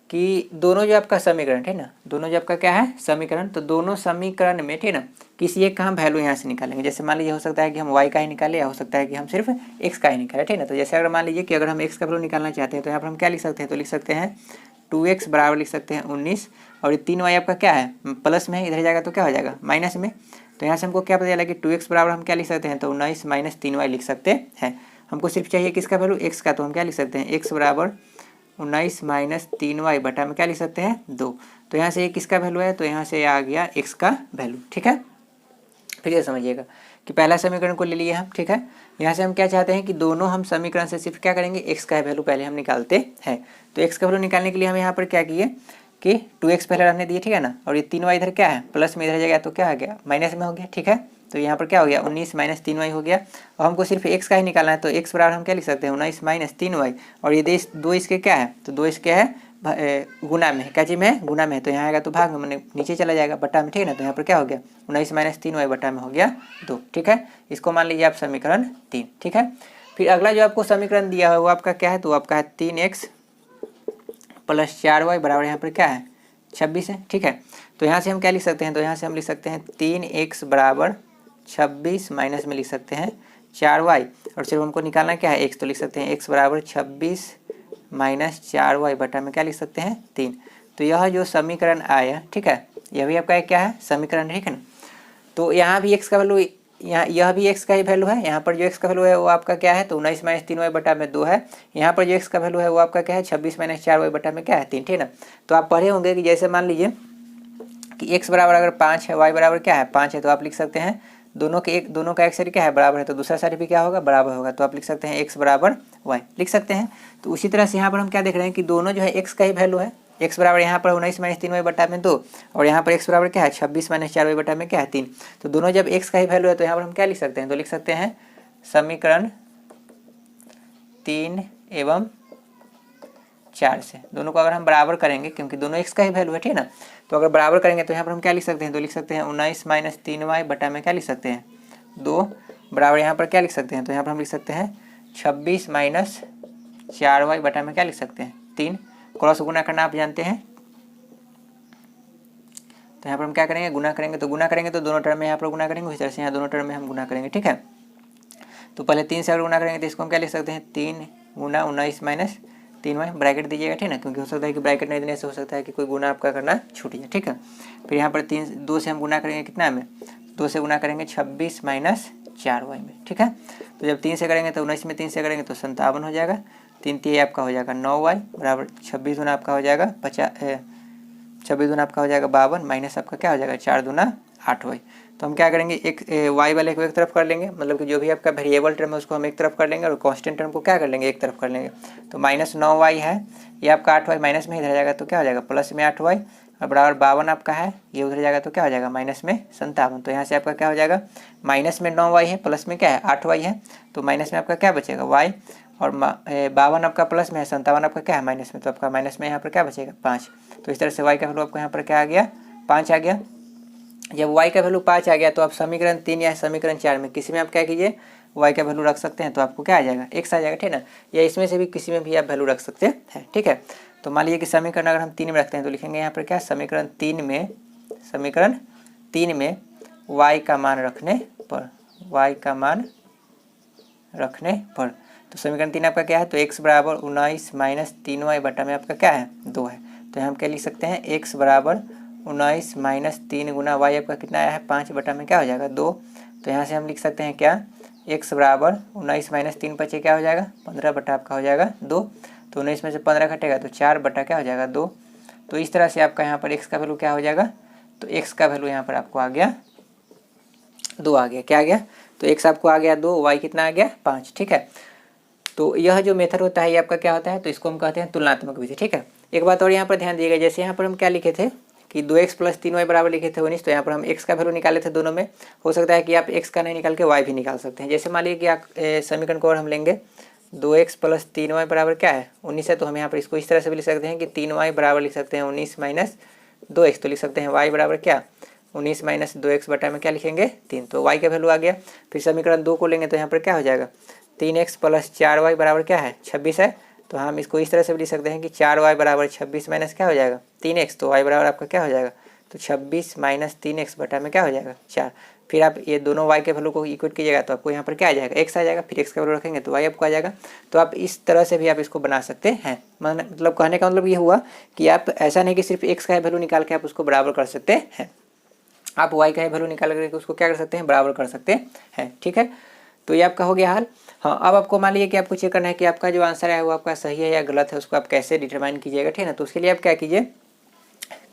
S1: कि दोनों जो आपका समीकरण है ना, दोनों जो आपका क्या है समीकरण, तो दोनों समीकरण में ठीक है ना किसी एक का हम वैल्यू यहाँ से निकालेंगे। जैसे मान लीजिए हो सकता है कि हम y का ही निकालें, या हो सकता है कि हम सिर्फ x का ही निकालें। ठीक है ना, तो जैसे अगर मान लीजिए कि अगर हम x का वैल्यू निकालना चाहते हैं तो यहाँ पर हम क्या लिख सकते हैं, तो लिख सकते हैं 2x बराबर लिख सकते हैं 19, और ये 3y आपका क्या है प्लस में है, इधर जाएगा तो क्या हो जाएगा माइनस में। तो यहाँ से हमको क्या पता चला कि 2x बराबर हम क्या लिख सकते हैं, तो 19 - 3y लिख सकते हैं। हमको सिर्फ चाहिए किसका वैल्यू x का, तो हम क्या लिख सकते हैं x बराबर 19 - 3y बटा में क्या लिख सकते हैं 2। तो यहाँ से ये किसका वैल्यू है, तो यहाँ से आ गया x का वैल्यू। ठीक है, फिर ये समझिएगा कि पहला समीकरण को ले लिए हम। ठीक है, यहाँ से हम क्या चाहते हैं कि दोनों हम समीकरण से सिर्फ क्या करेंगे x का वैल्यू पहले हम निकालते हैं। तो x का वैल्यू निकालने के लिए हम यहाँ पर क्या किए कि 2x पहले रहने दिए। ठीक है ना, और ये 3y इधर क्या है प्लस में इधर जाएगा तो क्या आ गया माइनस में हो गया। ठीक है, तो यहाँ पर क्या हो गया 19 - 3y हो गया, और हमको सिर्फ x का ही निकालना है। तो x बराबर हम क्या लिख सकते हैं 19 - 3y, और ये दो इसके क्या है, तो दो इसके है गुना में, क्या चीज में है गुना में, तो यहाँ आएगा तो भाग में मैंने नीचे चला जाएगा बटा में। ठीक है ना, तो यहाँ पर क्या हो गया 19 - 3y बटा में हो गया 2। ठीक है, इसको मान लीजिए आप समीकरण 3। ठीक है, फिर अगला जो आपको समीकरण दिया है वो आपका क्या है, तो आपका है 3x + 4y बराबर यहाँ पर क्या है 26 है। ठीक है, तो यहाँ से हम क्या लिख सकते हैं, तो यहाँ से हम लिख सकते हैं 3x बराबर 26 माइनस में लिख सकते हैं 4y और सिर्फ हमको निकालना क्या है x, तो लिख सकते हैं x बराबर 26 माइनस 4y बटा में क्या लिख सकते हैं 3। तो यह जो समीकरण आया, ठीक है, यह भी आपका क्या है समीकरण, ठीक है ना। तो यहाँ भी x का वैल्यू, यहाँ यह भी x का ही वैल्यू है, यहाँ पर जो x का वैल्यू है वो आपका क्या है, तो 19 माइनस 3y बटा में 2 है। यहाँ पर जो x का वैल्यू है वो आपका क्या है 26 माइनस 4y बटा में क्या है 3, ठीक है ना। तो आप पढ़े होंगे कि जैसे मान लीजिए कि x बराबर अगर 5 है, y बराबर क्या है 5 है, तो आप लिख सकते हैं दोनों का एक साइड क्या है बराबर है, तो दूसरा साइड भी क्या होगा बराबर होगा, तो आप लिख सकते हैं x बराबर y लिख सकते हैं। तो उसी तरह से यहाँ पर हम क्या देख रहे हैं कि दोनों जो है x का ही वैल्यू है, x बराबर यहाँ पर 19 माइनस 3y बटा में 2 और यहाँ पर x बराबर क्या है 26 माइनस 4y बटा में क्या है 3। तो दोनों जब x का ही वैल्यू है तो यहाँ पर हम क्या लिख सकते हैं, तो लिख सकते हैं समीकरण 3 एवं 4 से दोनों को अगर हम बराबर करेंगे, क्योंकि दोनों x का ही वैल्यू है, ठीक है ना, तो अगर बराबर करेंगे तो यहाँ पर हम क्या लिख सकते हैं, तो लिख सकते हैं 19 माइनस 3y बटा में क्या लिख सकते हैं 2 बराबर यहाँ पर क्या लिख सकते हैं, तो यहाँ पर हम लिख सकते हैं 26 माइनस 4y बटा में क्या लिख सकते हैं 3। क्रॉस गुना करना आप जानते हैं, तो यहाँ पर हम क्या करेंगे गुना करेंगे, तो गुना करेंगे तो दोनों टर्म में यहाँ पर गुना करेंगे, उसी तरह से यहाँ दोनों टर्म में हम गुना करेंगे, ठीक है। तो पहले 3 से अगर गुना करेंगे तो इसको हम क्या लिख सकते हैं 3 गुना 19 माइनस 3y, ब्रैकेट दीजिएगा, ठीक है, क्योंकि हो सकता है कि ब्रैकेट नहीं देने से हो सकता है कि कोई गुना आपका करना छूट जाए, ठीक है। फिर यहाँ पर 2 से हम गुना करेंगे कितना में, 2 से गुना करेंगे 26 माइनस 4y में, ठीक है। तो जब 3 से करेंगे तो 19 में 3 से करेंगे तो 57 हो जाएगा, 3 3 आपका हो जाएगा 9y बराबर 26 दूना आपका हो जाएगा 26 दूना आपका हो जाएगा 52 माइनस आपका क्या हो जाएगा 4 दूना 8y। तो हम क्या करेंगे एक y वाले को एक तरफ कर लेंगे, मतलब कि जो भी आपका वेरिएबल टर्म है उसको हम एक तरफ कर लेंगे और कांस्टेंट टर्म को क्या कर लेंगे एक तरफ कर लेंगे। तो माइनस 9y है, ये आपका 8y माइनस में इधर जाएगा तो क्या हो जाएगा प्लस में 8y और बराबर 52 आपका है, ये उधर जाएगा तो क्या हो जाएगा माइनस में 57। तो यहाँ से आपका क्या हो जाएगा माइनस में 9y है, प्लस में क्या है 8y है, तो माइनस में आपका क्या बचेगा y और 52 आपका प्लस में है, 57 आपका क्या है माइनस में, तो आपका माइनस में यहाँ पर क्या बचेगा 5। तो इस तरह से y का वैल्यू आपको यहाँ पर क्या आ गया 5 आ गया। जब y का वैल्यू 5 आ गया तो आप समीकरण 3 या समीकरण 4 में किसी में आप क्या कीजिए y का वैल्यू रख सकते हैं, तो आपको क्या आ जाएगा x आ जाएगा, ठीक है ना, या इसमें से भी किसी में भी आप वैल्यू रख सकते हैं, ठीक है। तो मान लीजिए कि समीकरण अगर हम 3 में रखते हैं तो लिखेंगे यहाँ पर क्या समीकरण 3 में y का मान रखने पर, तो समीकरण 3 आपका क्या है, तो x बराबर 19 माइनस 3y बटा में आपका क्या है 2 है। तो हम क्या लिख सकते हैं x बराबर 19 माइनस 3 गुना y आपका कितना आया है 5 बटा में क्या हो जाएगा 2। तो यहाँ से हम लिख सकते हैं क्या x बराबर 19 माइनस 3 बचे क्या हो जाएगा 15 बटा आपका हो जाएगा 2। तो 19 में से 15 घटेगा तो 4 बटा क्या हो जाएगा 2। तो इस तरह से आपका यहाँ पर x का वैल्यू क्या हो जाएगा, तो x का वैल्यू यहाँ पर आपको आ गया 2 आ गया, क्या आ गया, तो x आपको आ गया 2, y कितना आ गया 5, ठीक है। तो यह जो मेथड होता है ये आपका क्या होता है, तो इसको हम कहते हैं तुलनात्मक विधि, ठीक है। एक बात और यहाँ पर ध्यान दिएगा, जैसे यहाँ पर हम क्या लिखे थे कि 2x प्लस 3y बराबर लिखे थे 19, तो यहाँ पर हम x का वैल्यू निकाले थे दोनों में। हो सकता है कि आप x का नहीं निकाल के y भी निकाल सकते हैं। जैसे मान लीजिए कि आप समीकरण को और हम लेंगे 2x प्लस 3y बराबर क्या है 19 है, तो हम यहाँ पर इसको इस तरह से भी लिख सकते हैं कि 3y बराबर लिख सकते हैं 19 माइनस 2x, तो लिख सकते हैं y बराबर क्या 19 माइनस 2x बटा में क्या लिखेंगे 3, तो y का वैल्यू आ गया। फिर समीकरण 2 को लेंगे तो यहाँ पर क्या हो जाएगा 3x प्लस 4y बराबर क्या है 26 है, तो हम इसको इस तरह से भी लिख सकते हैं कि 4y बराबर 26 माइनस क्या हो जाएगा 3x, तो y बराबर आपका क्या हो जाएगा, तो 26 माइनस 3x बटा में क्या हो जाएगा 4। फिर आप ये दोनों y के वैल्यू को इक्वेट कीजिएगा तो आपको यहाँ पर क्या आ जाएगा x आ जाएगा, फिर x का वैल्यू रखेंगे तो y आपको आ जाएगा। तो आप इस तरह से भी आप इसको बना सकते हैं, मतलब कहने का मतलब ये हुआ कि आप ऐसा नहीं कि सिर्फ x का वैल्यू निकाल के आप उसको बराबर कर सकते हैं, आप y का वैल्यू निकाल करके उसको क्या कर सकते हैं बराबर कर सकते हैं, ठीक है। तो ये आपका हो गया हल। हाँ, अब आपको मान लीजिए कि आपको चेक करना है कि आपका जो आंसर है वो आपका सही है या गलत है, उसको आप कैसे डिटरमाइन कीजिएगा, ठीक है ना। तो उसके लिए आप क्या कीजिए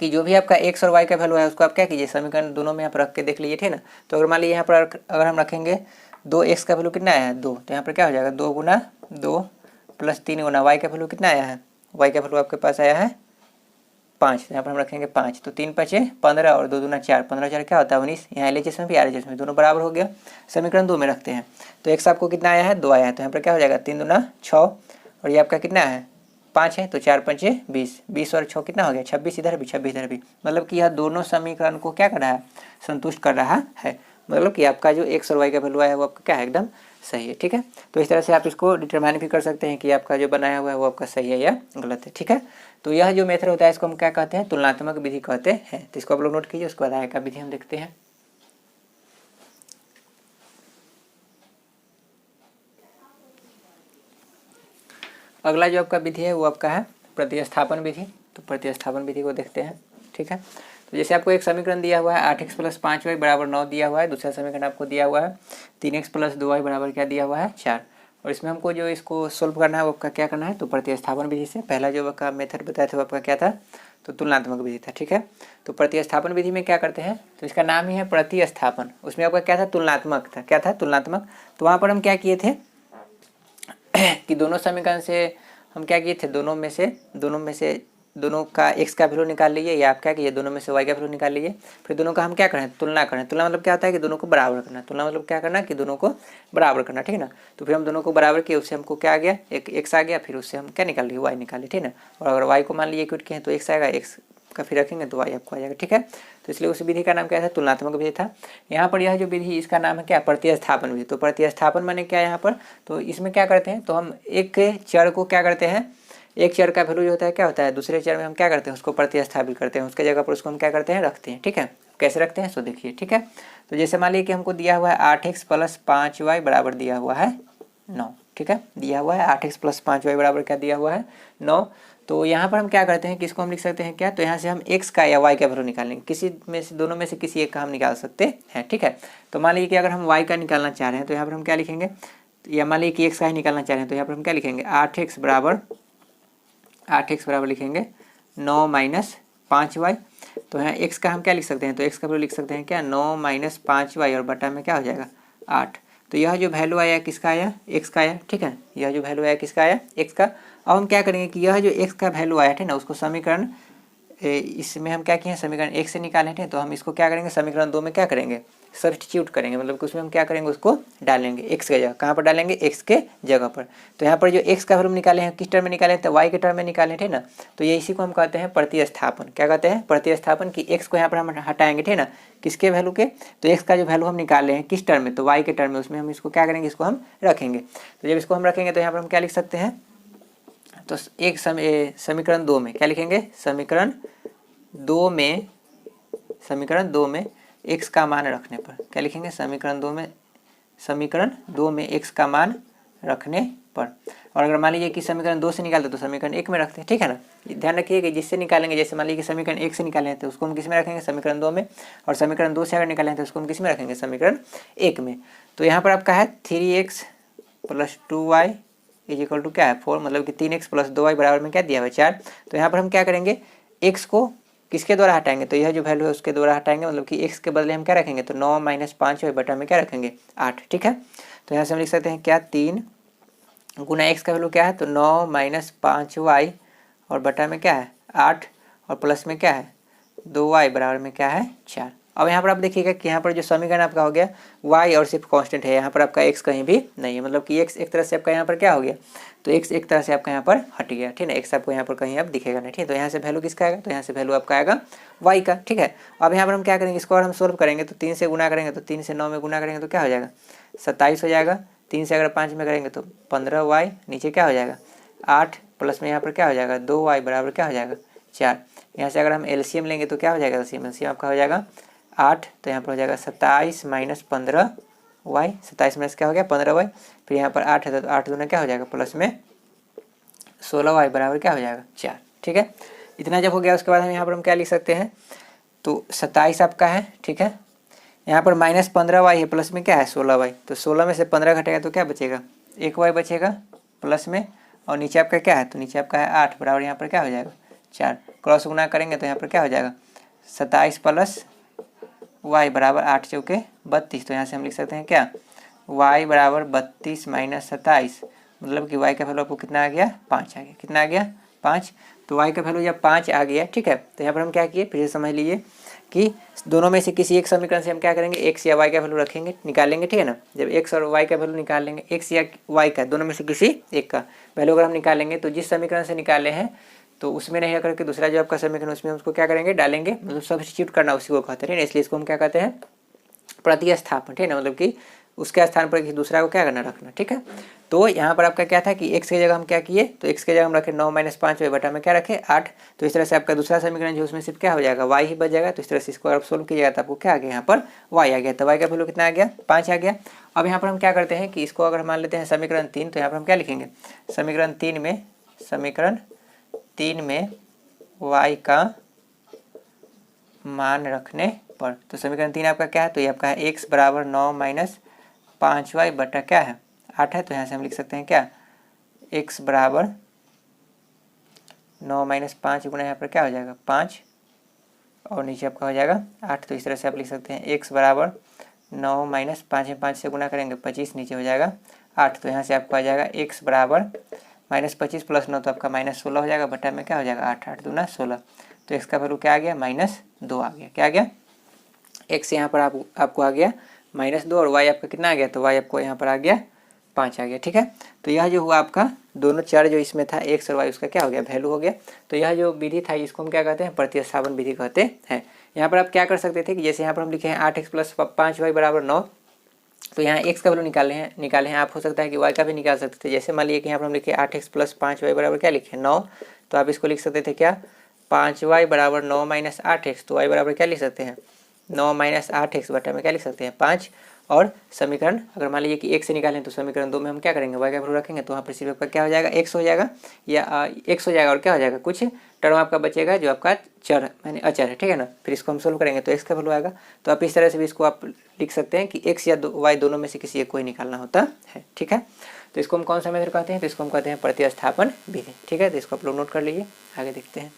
S1: कि जो भी आपका x और y का वैल्यू है उसको आप क्या कीजिए समीकरण दोनों में आप रख के देख लीजिए, ठीक है ना। तो अगर मान लीजिए यहाँ पर अगर हम रखेंगे 2x का वैल्यू कितना आया है 2, तो यहाँ पर क्या हो जाएगा 2 गुना 2 प्लस 3 गुना y का वैल्यू कितना आया है, y का वैल्यू आपके पास आया है 5, यहाँ पर हम रखेंगे 5, तो 3 5 15 और 2 दूना 4, 15 4 क्या होता है 19, यहाँ LHS में भी RHS में दोनों बराबर हो गया। समीकरण 2 में रखते हैं तो x आपको कितना आया है 2 आया है, तो यहाँ पर क्या हो जाएगा 3 दूना 6 और ये आपका कितना है 5 है, तो 4 5 20, 20 और 6 कितना हो गया 26, इधर भी 26 इधर भी, मतलब कि यह दोनों समीकरण को क्या कर रहा है संतुष्ट कर रहा है, मतलब कि आपका जो x और y का वैल्यू है वो आपका क्या है एकदम सही है, ठीक है। तो इस तरह से आप इसको डिटरमाइन भी कर सकते हैं कि आपका जो बनाया हुआ है वो आपका सही है या गलत है, ठीक है। तो यह जो मेथड होता है इसको हम क्या कहते हैं तुलनात्मक विधि कहते हैं। तो इसको आप लोग नोट कीजिए, उसके बाद आगे का विधि हम देखते हैं। अगला जो आपका विधि है वो आपका है प्रतिस्थापन विधि। तो प्रतिस्थापन विधि को देखते हैं, ठीक है। तो जैसे आपको एक समीकरण दिया हुआ है 8x + 5y = 9 दिया हुआ है। दूसरा समीकरण आपको दिया हुआ है 3x + 2y = क्या दिया हुआ है 4। और इसमें हमको जो इसको सोल्व करना है वो आपका क्या करना है, तो प्रतिस्थापन विधि से। पहला जो आपका मेथड बताया था वो आपका क्या था, तो तुलनात्मक विधि था, ठीक है। तो प्रतिस्थापन विधि में क्या करते हैं, तो इसका नाम ही है प्रतिस्थापन। उसमें आपका क्या था, तुलनात्मक था। क्या था, तुलनात्मक। तो वहाँ पर हम क्या किए थे कि दोनों समीकरण से हम क्या किए थे, दोनों का x का वैल्यू निकाल लीजिए, या आप क्या कीजिए दोनों में से y का वैल्यू निकाल लीजिए। फिर दोनों का हम क्या करें, तुलना करें। तुलना मतलब क्या होता है कि दोनों को बराबर करना। तुलना मतलब क्या करना, कि दोनों को बराबर करना, ठीक है ना। तो फिर हम दोनों को बराबर किए, उससे हमको क्या आ गया, एक x आ गया। फिर उससे हम क्या निकाल लिए, y निकाल लिए, ठीक है ना। और अगर y को मान लीजिए इक्वल किए तो x आएगा, x का फिर रखेंगे तो y आपको आ जाएगा, ठीक है। तो इसलिए उस विधि का नाम क्या था, तुलनात्मक विधि था। यहाँ पर यह जो विधि इसका नाम है क्या, प्रतिस्थापन विधि। तो प्रतिस्थापन माने क्या यहाँ पर, तो इसमें क्या करते हैं, तो हम एक चर को क्या करते हैं, एक चर का वैल्यू जो होता है क्या होता है, दूसरे चर में हम क्या करते हैं, उसको प्रतिस्थापित करते हैं, उसके जगह पर उसको हम क्या करते हैं, रखते हैं, ठीक है। कैसे रखते हैं सो देखिए, ठीक है। तो जैसे मान लीजिए कि हमको दिया हुआ है 8x + 5y = दिया हुआ है 9, ठीक है। दिया हुआ है 8x + 5y = क्या दिया हुआ है 9। तो यहाँ पर हम क्या करते हैं कि इसको हम लिख सकते हैं क्या, तो यहाँ से हम x का या y का वैल्यू निकालेंगे। किसी में से, दोनों में से किसी एक का हम निकाल सकते हैं, ठीक है। तो मान लीजिए कि अगर हम y का निकालना चाह रहे हैं तो यहाँ पर हम क्या लिखेंगे, या मान लीजिए कि x का ही निकालना चाह रहे हैं तो यहाँ पर हम क्या लिखेंगे, 8x बराबर लिखेंगे 9 - 5y। तो यहाँ x का हम क्या लिख सकते हैं, तो x का वैल्यू लिख सकते हैं क्या, 9 - 5y, और बटा में क्या हो जाएगा 8। तो यह जो वैल्यू आया किसका आया, x का आया, ठीक है। यह जो वैल्यू आया किसका आया, x का। अब हम क्या करेंगे कि यह जो x का वैल्यू आया है ना, उसको समीकरण इसमें हम क्या किए हैं, समीकरण 1 से निकाले थे। तो हम इसको क्या करेंगे, समीकरण 2 में क्या करेंगे, सब्स्टिट्यूट करेंगे। मतलब कि उसमें हम क्या करेंगे, उसको डालेंगे x के जगह। कहाँ पर डालेंगे, x के जगह पर। तो यहाँ पर जो x का वैल्यू निकाले हैं किस टर्म में निकाले हैं, तो y के टर्म में निकाले थे ना। तो ये इसी को हम कहते हैं प्रतिस्थापन। क्या कहते हैं, प्रतिस्थापन। की x को यहाँ पर हम हटाएंगे, ठीक है ना, किसके वैल्यू के, तो x का जो वैल्यू हम निकाल रहे हैं किस टर्म में, तो y के टर्म में, उसमें हम इसको क्या करेंगे, इसको हम रखेंगे। तो जब इसको हम रखेंगे तो यहाँ पर हम क्या लिख सकते हैं, तो एक समीकरण 2 में क्या लिखेंगे, समीकरण 2 में x का मान रखने पर क्या लिखेंगे, समीकरण 2 में x का मान रखने पर। और अगर मान लीजिए कि समीकरण 2 से निकालते तो समीकरण 1 में रखते हैं, ठीक है ना। ध्यान रखिए कि जिससे निकालेंगे, जैसे मान लीजिए कि समीकरण 1 से निकाले हैं तो उसको हम किस में रखेंगे, समीकरण 2 में। और समीकरण 2 से अगर निकालें तो उसको हम किस में रखेंगे, समीकरण 1 में। तो यहाँ पर आपका है 3x + 2y = क्या है 4, मतलब कि 3x + 2y बराबर में क्या दिया हुआ है 4। तो यहाँ पर हम क्या करेंगे, x को किसके द्वारा हटाएंगे, तो यह जो वैल्यू है उसके द्वारा हटाएंगे। मतलब कि x के बदले हम क्या रखेंगे, तो 9 - 5y बटा में क्या रखेंगे 8, ठीक है। तो यहाँ से हम लिख सकते हैं क्या, 3 गुना x का वैल्यू क्या है, तो 9 - 5y, और बटा में क्या है 8, और प्लस में क्या है 2y बराबर में क्या है 4। अब यहाँ पर आप देखिएगा कि यहाँ पर जो समीकरण आपका हो गया y और सिर्फ कांस्टेंट है, यहाँ पर आपका x कहीं भी नहीं है। मतलब कि x एक तरह से आपका यहाँ पर क्या हो गया, तो x एक तरह से आपका यहाँ पर हट गया, ठीक है। x आपको यहाँ पर कहीं अब दिखेगा नहीं, ठीक है। तो यहाँ से वैल्यू किसका आएगा, तो यहाँ से वैल्यू आपका आएगा y का, ठीक है। अब यहाँ पर हम क्या करेंगे, इसको और हम सोल्व करेंगे तो 3 से गुना करेंगे, तो 3 से 9 में गुना करेंगे तो क्या हो जाएगा 27 हो जाएगा। 3 से अगर 5 में करेंगे तो 15y, नीचे क्या हो जाएगा 8, प्लस में यहाँ पर क्या हो जाएगा 2y बराबर क्या हो जाएगा 4। यहाँ से अगर हम एलसीएम लेंगे तो क्या हो जाएगा, एलसीएम आपका हो जाएगा 8। तो यहाँ पर हो जाएगा 27 - 15y, 27 में क्या हो गया 15y। फिर यहाँ पर 8 है तो 8 दूना क्या हो जाएगा, प्लस में 16y बराबर क्या हो जाएगा 4, ठीक है। इतना जब हो गया उसके बाद हम यहाँ पर हम क्या लिख सकते हैं, तो 27 आपका है, ठीक है। यहाँ पर -15y है, प्लस में क्या है 16y। तो 16 में से 15 घटेगा तो क्या बचेगा 1y बचेगा प्लस में, और नीचे आपका क्या है, तो नीचे आपका है 8 बराबर यहाँ पर क्या हो जाएगा 4। क्रॉस गुना करेंगे तो यहाँ पर क्या हो जाएगा 27 + y बराबर 8 चौके 32। तो यहाँ से हम लिख सकते हैं क्या, y बराबर 32 - 27, मतलब कि y का वैल्यू आपको कितना आ गया 5 आ गया। कितना आ गया 5। तो y का वैल्यू जब 5 आ गया, ठीक है। तो यहाँ पर हम क्या किए, फिर से समझ लीजिए कि दोनों में से किसी एक समीकरण से हम क्या करेंगे, x या y का वैल्यू रखेंगे, निकालेंगे, ठीक है ना। जब x और y का वैल्यू निकाल लेंगे, x या y का दोनों में से किसी एक का वैल्यू अगर हम निकालेंगे तो जिस समीकरण से निकाले हैं तो उसमें नहीं करके दूसरा जो आपका समीकरण उसमें उसको क्या करेंगे डालेंगे, मतलब सब्स्टिट्यूट करना उसी को कहते हैं, इसलिए इसको हम क्या कहते हैं प्रतिस्थापन, ठीक है ना। मतलब कि उसके स्थान पर किसी दूसरा को क्या करना रखना, ठीक है। तो यहाँ पर आपका क्या था कि x की जगह हम क्या किए, तो x की जगह हम रखे 9 - 5y बटा में क्या रखे 8। तो इस तरह से आपका दूसरा समीकरण जो उसमें सिर्फ क्या हो जाएगा y ही बच जाएगा। तो इस तरह से इसको आप सोल्व कीजिएगा तो आपको क्या आ गया, यहाँ पर y आ गया। तो y का वैल्यू कितना आ गया 5 आ गया। अब यहाँ पर हम क्या करते हैं कि इसको अगर मान लेते हैं समीकरण 3, तो यहाँ पर हम क्या लिखेंगे, समीकरण 3 में समीकरण 3 में y का मान रखने पर। तो समीकरण 3 आपका क्या है, तो ये आपका है x बराबर 9 माइनस 5y बटा क्या है 8 है। तो यहाँ से हम लिख सकते हैं क्या, x बराबर 9 माइनस 5 गुना यहाँ पर क्या हो जाएगा 5 और नीचे आपका हो जाएगा 8। तो इस तरह से आप लिख सकते हैं x बराबर 9 माइनस 5 में 5 से गुना करेंगे 25, नीचे हो जाएगा 8। तो यहाँ से आपका आ जाएगा x बराबर -25 प्लस 9 तो आपका -16 हो जाएगा बटा में क्या हो जाएगा 8, 8 दूना 16। तो x का वैल्यू क्या आ गया -2 आ गया। क्या आ गया, x यहाँ पर आपको आ गया -2 और y आपका कितना आ गया, तो y आपको यहाँ पर आ गया 5 आ गया। ठीक है, तो यह जो हुआ आपका दोनों चर जो इसमें था x और y उसका क्या हो गया वैल्यू हो गया। तो यह जो विधि था इसको हम क्या कहते हैं, प्रतिस्थापन विधि कहते हैं। यहाँ पर आप क्या कर सकते थे कि जैसे यहाँ पर हम लिखे हैं 8x प्लस 5y बराबर 9, तो यहाँ x का वैल्यू निकाले हैं आप, हो सकता है कि y का भी निकाल सकते थे। जैसे मान लीजिए कि यहाँ पर हम लिखे 8x प्लस 5y बराबर क्या लिखे 9, तो आप इसको लिख सकते थे क्या 5y बराबर 9 माइनस 8x। तो y बराबर क्या लिख सकते हैं 9 माइनस 8x बटा में क्या लिख सकते हैं 5। और समीकरण अगर मान लीजिए कि एक से निकालें तो समीकरण 2 में हम क्या करेंगे y का वैल्यू रखेंगे, तो वहाँ पर सिर्फ आपका क्या हो जाएगा x हो जाएगा या x हो जाएगा और क्या हो जाएगा कुछ टर्म आपका बचेगा जो आपका चर यानी अचर है। ठीक है ना, फिर इसको हम सोल्व करेंगे तो x का वैल्यू आएगा। तो आप इस तरह से भी इसको आप लिख सकते हैं कि x या y दोनों में से किसी एक को ही निकालना होता है। ठीक है, तो इसको हम कौन सा मेथड कहते हैं, तो इसको हम कहते हैं प्रतिस्थापन विधि। ठीक है, तो इसको आप लोग नोट कर लीजिए, आगे देखते हैं।